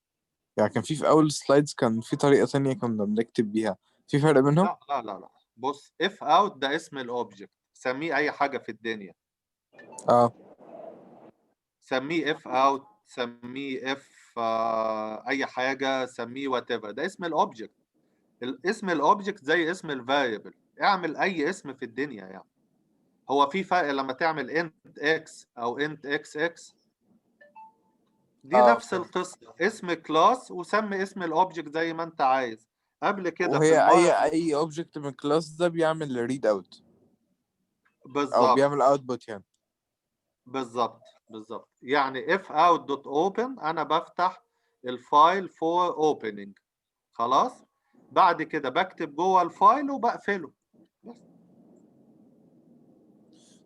يعني كان في أول سلايدز كان في طريقة تانية كنا بنكتب بيها، في فرق بينهم؟ لا لا لا لا، بص if out ده اسم الاوبجكت، سميه اي حاجه في الدنيا، سميه if out، سميه if اي حاجه، سميه whatever، ده اسم الاوبجكت. اسم الاوبجكت زي اسم الفاريبل، اعمل اي اسم في الدنيا يعني. هو في فرق لما تعمل int x او int xx، دي نفس القصه، اسم كلاس وسمي اسم الاوبجكت زي ما انت عايز. قبل كده في وهي المره أي اوبجكت من الكلاس ده بيعمل read out أو بالظبط بيعمل output يعني. بالظبط بالظبط. يعني if out dot open انا بفتح الفايل for opening، خلاص، بعد كده بكتب جوه الفايل وبقفله.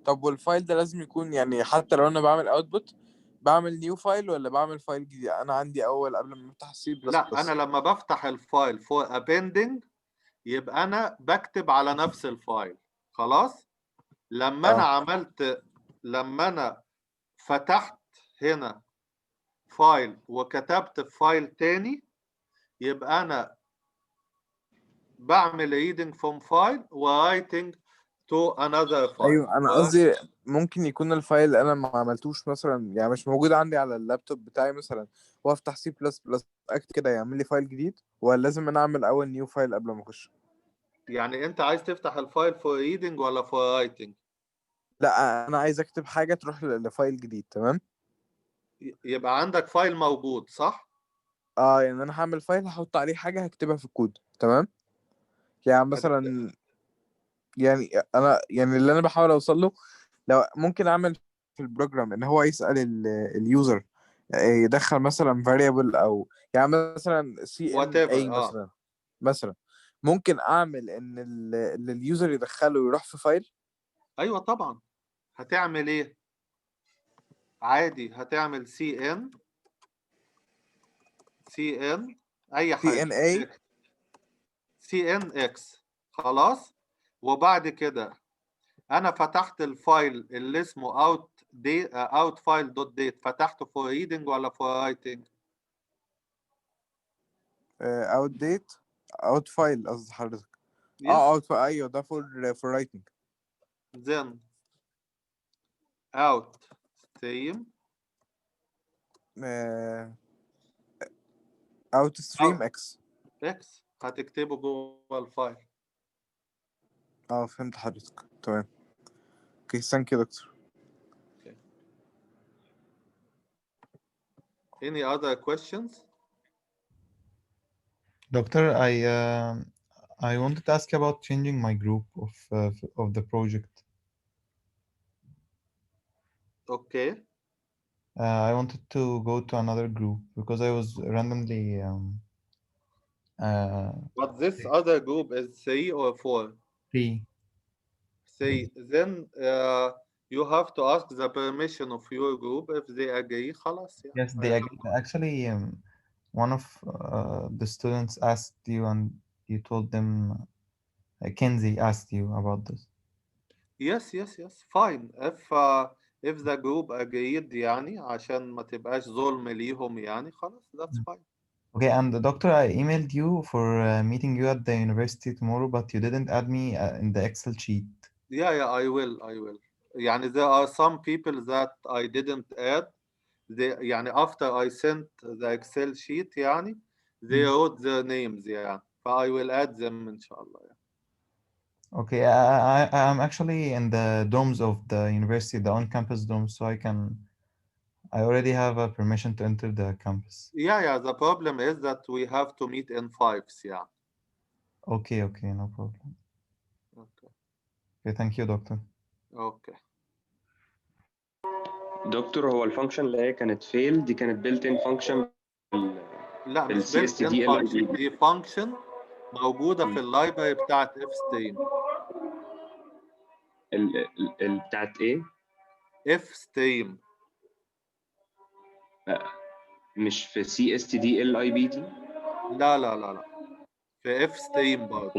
طب والفايل ده لازم يكون يعني حتى لو أنا بعمل output بعمل new فايل ولا بعمل فايل جديد؟ أنا عندي أول قبل ما أفتح C++. لا، انا لما بفتح الفايل for appending يبقى انا بكتب على نفس الفايل، خلاص. لما انا فتحت هنا فايل وكتبت في فايل تاني، يبقى انا بعمل reading from file و writing to another file. ايوه انا قصدي ممكن يكون الفايل اللي انا ما عملتوش مثلا يعني مش موجود عندي على اللابتوب بتاعي مثلا، وافتح C++ اكتب كده يعمل لي فايل جديد، ولا لازم انا اعمل اول نيو فايل قبل ما اخش؟ يعني انت عايز تفتح الفايل for reading ولا for writing؟ لا انا عايز اكتب حاجه تروح لفايل جديد. تمام. يبقى عندك فايل موجود، صح؟ يعني انا هعمل فايل هحط عليه حاجه هكتبها في الكود. تمام. يعني مثلا يعني انا يعني اللي انا بحاول اوصل له، لو ممكن اعمل في البروجرام ان هو يسأل اليوزر يدخل مثلا variable او يعني مثلا whatever. CNA مثلا ممكن اعمل ان اللي اليوزر يدخله يروح في فايل. ايوه طبعا. هتعمل ايه؟ عادي هتعمل cn اي حاجه CNA cnx، خلاص. وبعد كده انا فتحت الفايل اللي اسمه out file dot date، فتحته for reading ولا for writing؟ اوت ديت اوت فايل قصدي حضرتك. yes. اوت ايوه ده فور رايتنج. then out stream اوت ستريم اكس. x هتكتبه جوه الفايل. فهمت حضرتك. تمام. اوكي ثانك يو دكتور. Any other questions? Doctor, I wanted to ask about changing my group of the project. Okay. I wanted to go to another group because I was randomly. But this other group is 3 or 4? 3. 3. Then you have to ask the permission of your group. If they agree, خلاص يعني. Yes, they agree. Actually, one of the students asked you, and you told them. Kenzie asked you about this. Yes. Fine. If the group agreed يعني عشان ما تبقاش ظلم ليهم يعني، خلاص that's fine. Okay, and doctor, I emailed you for meeting you at the university tomorrow, but you didn't add me in the Excel sheet. Yeah, I will. يعني there are some people that I didn't add. يعني after I sent the Excel sheet يعني they wrote their names يعني. I will add them إن شاء الله يعني. Okay, I'm actually in the dorms of the university, the on-campus dorms, so I already have a permission to enter the campus. Yeah. The problem is that we have to meet in 5s يعني. Okay, no problem. Okay. Thank you, doctor. Okay. دكتور، هو الفانكشن اللي هي كانت فيل دي كانت بيلت ان فانكشن لا مش built in function، دي function موجودة في اللايبرري بتاعت fstream. بتاعت ايه؟ fstream. مش في CSTDLIB دي؟ لا في fstream برضه.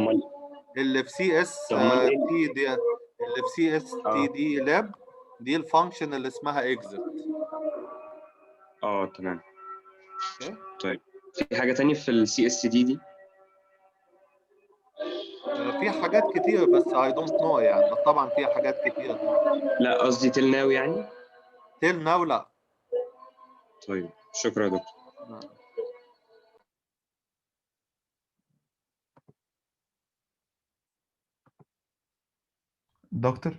اللي في CST اللي في CSTD لاب دي الفانكشن اللي اسمها exit. تمام. اوكي. طيب في حاجة تانية في ال CSTD دي؟ في حاجات كتير بس I don't know يعني، بس طبعا في حاجات كتير. لا قصدي till now يعني. till now لا. طيب شكرا يا دكتور. Doctor,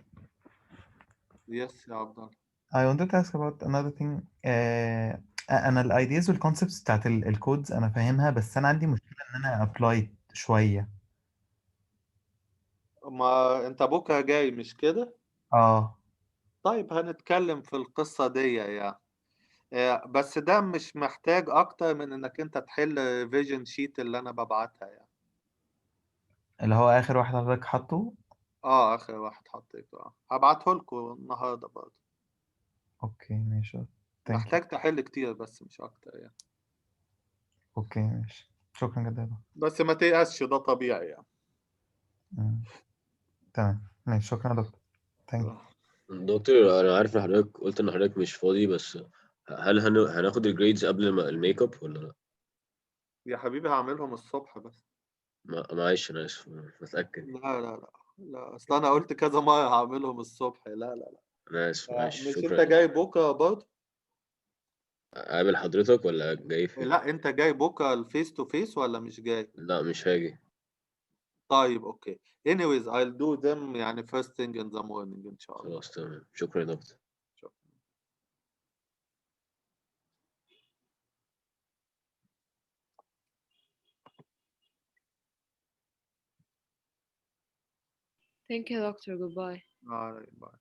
Yes يا عبد الله. I wanted to ask about another thing. أنا ال ideas وال concepts بتاعت ال codes أنا فاهمها، بس أنا عندي مشكلة إن أنا apply شوية. ما انت بكره جاي مش كده؟ طيب هنتكلم في القصة دي يعني. بس ده مش محتاج اكتر من انك انت تحل فيجن شيت اللي انا ببعتها يعني. اللي هو آخر واحد حضرتك حاطه. اخر واحد حطيته. هبعته لكم النهارده برضه. أوكي ماشي. thank you. محتاج تحل كتير بس مش اكتر يعني. أوكي ماشي، شكرا جدا يا دكتور. بس ما تيأسش، ده طبيعي يعني. تمام ماشي، شكرا يا دكتور. thank you. دكتور انا عارف ان حضرتك قلت ان حضرتك مش فاضي، بس هل هناخد الجريدز قبل الميك اب ولا لا؟ يا حبيبي هعملهم الصبح بس. معلش انا اسف، بتأكد. لا اصل انا قلت كذا مرة هعملهم الصبح. لا انا اسف، معلش، مش شكرا. انت جاي بكره برضه؟ اقابل حضرتك ولا جاي فين؟ لا انت جاي بكره الفيس تو فيس ولا مش جاي؟ لا مش هاجي. طيب اوكي. anyways I'll do them يعني first thing in the morning ان شاء الله. خلاص تمام، شكرا يا دكتور. Thank you, doctor. Goodbye. All right, bye.